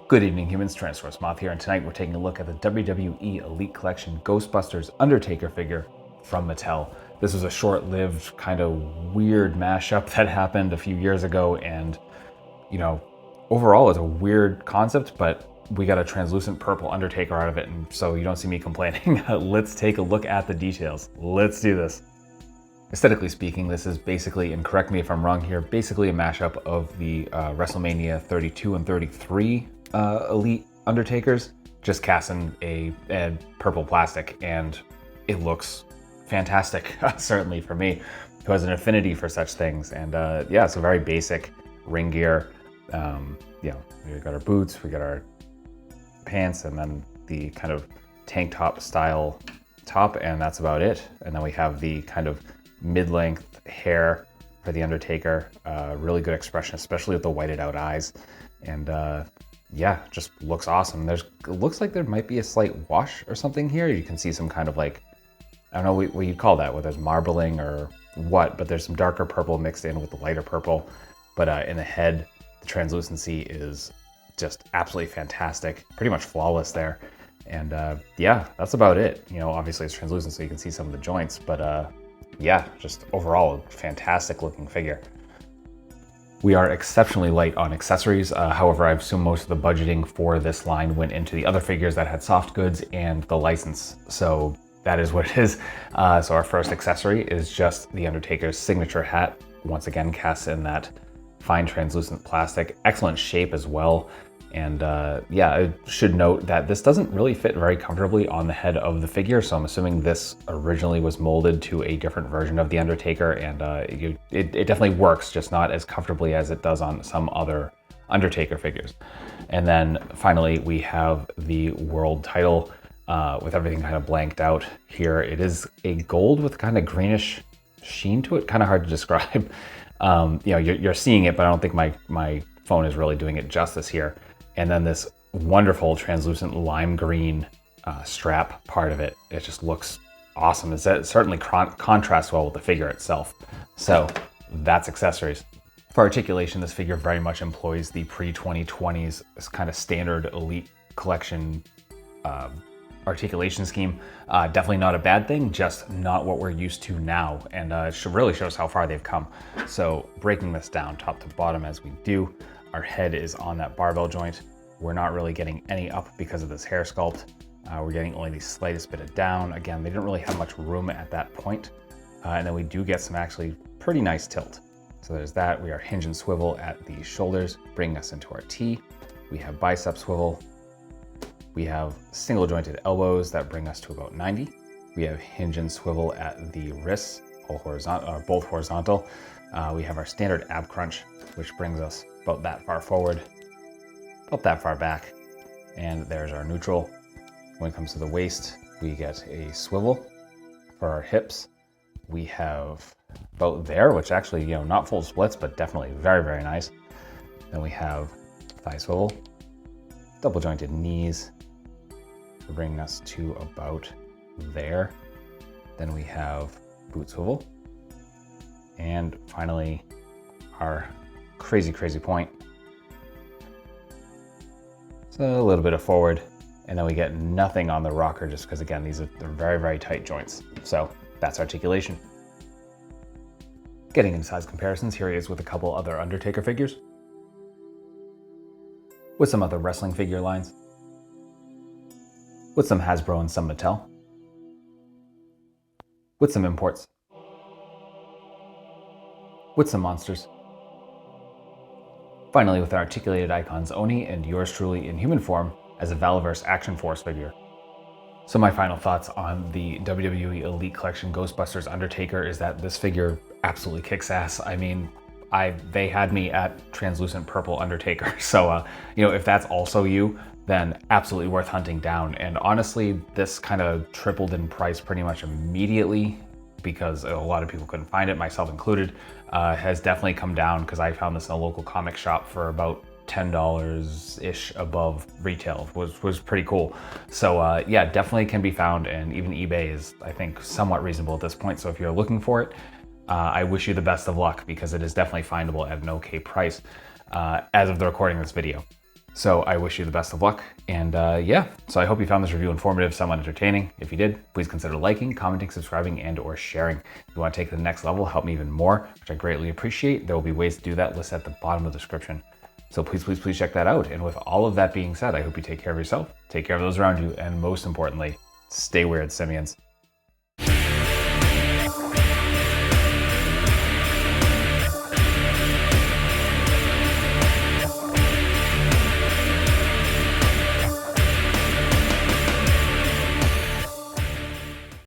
Good evening, humans. Transdusk here, and tonight we're taking a look at the WWE Elite Collection Ghostbusters Undertaker figure from Mattel. This was a short-lived, kind of weird mashup that happened a few years ago, and overall it's a weird concept, but we got a translucent purple Undertaker out of it, and so you don't see me complaining. Let's take a look at the details. Let's do this. Aesthetically speaking, this is basically, and correct me if I'm wrong here, basically a mashup of the WrestleMania 32 and 33 Elite Undertakers, just cast in a purple plastic, and it looks fantastic, certainly for me, who has an affinity for such things. And yeah, it's a very basic ring gear. We got our boots, we got our pants, and then the kind of tank top style top, and that's about it. And then we have the kind of mid-length hair for the Undertaker. Really good expression, especially with the whited out eyes. And yeah, just looks awesome. It looks like there might be a slight wash or something here. You can see some kind of like, I don't know what you'd call that, whether it's marbling or what, but there's some darker purple mixed in with the lighter purple. But in the head, the translucency is just absolutely fantastic, pretty much flawless there. And yeah, that's about it. Obviously it's translucent, so you can see some of the joints, but yeah, just overall a fantastic looking figure. We are exceptionally light on accessories. However, I assume most of the budgeting for this line went into the other figures that had soft goods and the license. So that is what it is. So our first accessory is just the Undertaker's signature hat. Once again, cast in that fine translucent plastic. Excellent shape as well. And yeah, I should note that this doesn't really fit very comfortably on the head of the figure, so I'm assuming this originally was molded to a different version of the Undertaker, and it definitely works, just not as comfortably as it does on some other Undertaker figures. And then finally, we have the world title with everything kind of blanked out here. It is a gold with kind of greenish sheen to it, kind of hard to describe. You're seeing it, but I don't think my phone is really doing it justice here. And then this wonderful translucent lime green strap part of it. It just looks awesome. It certainly contrasts well with the figure itself. So that's accessories. For articulation, this figure very much employs the pre-2020s kind of standard Elite Collection articulation scheme. Definitely not a bad thing, just not what we're used to now. And it really shows how far they've come. So breaking this down top to bottom as we do, our head is on that barbell joint. We're not really getting any up because of this hair sculpt. We're getting only the slightest bit of down. Again, they didn't really have much room at that point. And then we do get some actually pretty nice tilt. So there's that. We are hinge and swivel at the shoulders, bringing us into our T. We have bicep swivel. We have single jointed elbows that bring us to about 90. We have hinge and swivel at the wrists, both horizontal. We have our standard ab crunch, which brings us about that far forward, about that far back, and there's our neutral. When it comes to the waist, we get a swivel. For our hips, we have about there, which actually, not full splits, but definitely very, very nice. Then we have thigh swivel, double jointed knees, bringing us to about there. Then we have boot swivel, and finally our crazy point. So a little bit of forward, and then we get nothing on the rocker just because, again, they're very, very tight joints. So that's articulation. Getting into size comparisons, here he is with a couple other Undertaker figures, with some other wrestling figure lines, with some Hasbro and some Mattel, with some imports, with some monsters. Finally, with our articulated icons Oni and yours truly in human form as a Valiverse Action Force figure. So my final thoughts on the WWE Elite Collection Ghostbusters Undertaker is that this figure absolutely kicks ass. I mean, they had me at translucent purple Undertaker. So, if that's also you, then absolutely worth hunting down. And honestly, this kind of tripled in price pretty much immediately because a lot of people couldn't find it, myself included. Has definitely come down because I found this in a local comic shop for about $10-ish above retail, was pretty cool. So yeah, definitely can be found, and even eBay is, I think, somewhat reasonable at this point. So if you're looking for it, I wish you the best of luck because it is definitely findable at an okay price as of the recording of this video. So I wish you the best of luck. And yeah, so I hope you found this review informative, somewhat entertaining. If you did, please consider liking, commenting, subscribing, and or sharing. If you want to take it to the next level, help me even more, which I greatly appreciate. There will be ways to do that listed at the bottom of the description. So please check that out. And with all of that being said, I hope you take care of yourself, take care of those around you, and most importantly, stay weird, simians.